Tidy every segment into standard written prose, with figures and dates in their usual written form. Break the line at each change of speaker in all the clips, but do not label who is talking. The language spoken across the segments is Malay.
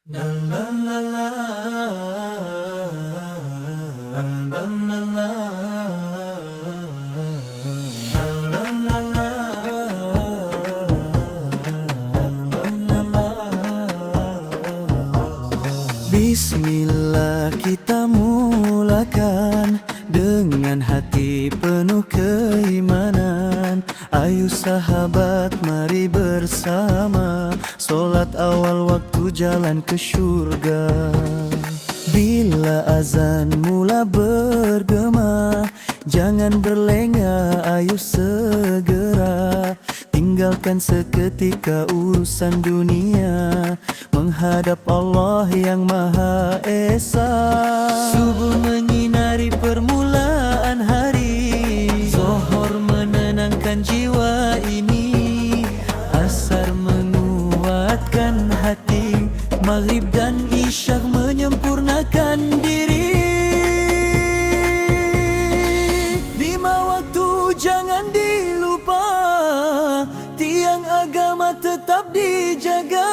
La la la la, la la la la, la la la, la la la. Bismillah, kita mulakan dengan hati penuh keimanan. Ayo sahabat, mari bersama solat awal waktu jalan ke syurga. Bila azan mula bergema, jangan berlengah, ayo segera tinggalkan seketika urusan dunia, menghadap Allah yang Maha Esa. Subuh menyinari permulaan hari, Zuhur menenangkan jiwa ini, Asar menguatkan hati, Maghrib dan Isyak menyempurnakan diri. Lima waktu jangan dilupa, tiang agama tetap dijaga.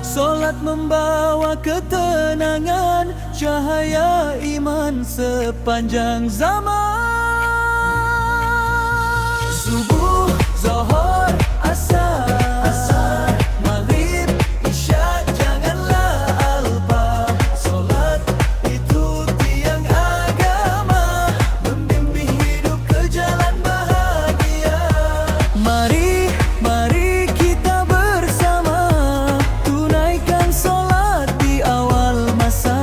Solat membawa ketenangan, cahaya iman sepanjang zaman. Subuh, Zuhur, Asar, Maghrib, Isyak, janganlah lupa. Solat itu tiang agama, membimbing hidup ke jalan bahagia. Mari kita bersama tunaikan solat di awal masa.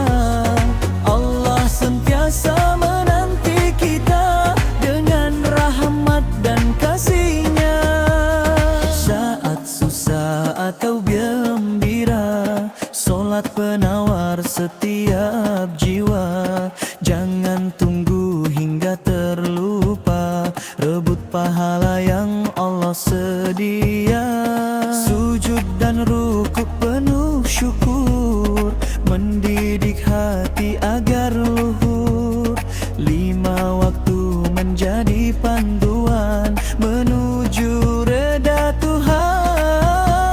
Allah sentiasa menanti kita dengan rahmat dan kasih-Nya. Saat susah atau gembira, solat penawar setiap jiwa. Jangan tunggu hingga terlupa, rebut pahala yang Allah sedia. Sujud dan rukuk penuh syukur, mendidik hati agar luhur. Lima waktu menjadi panduan menuju reda Tuhan.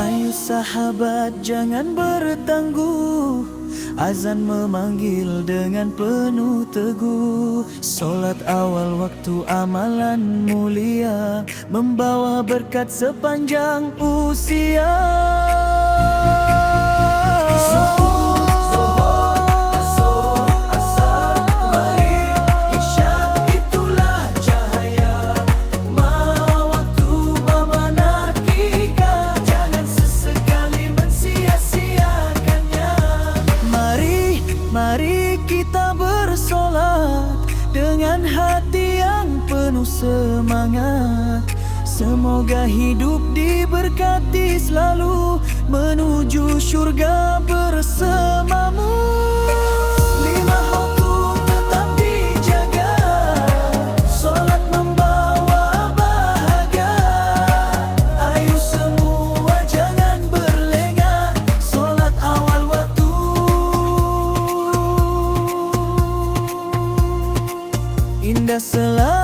Ayo sahabat, jangan bertangguh, azan memanggil dengan penuh teguh. Solat awal waktu amalan mulia, membawa berkat sepanjang usia. Mari kita bersolat dengan hati yang penuh semangat. Semoga hidup diberkati selalu menuju syurga bersamamu. Lima waktu tetap dijaga, solat membawa bahagia. Ayo semua jangan berlengah, solat awal waktu indah selalu.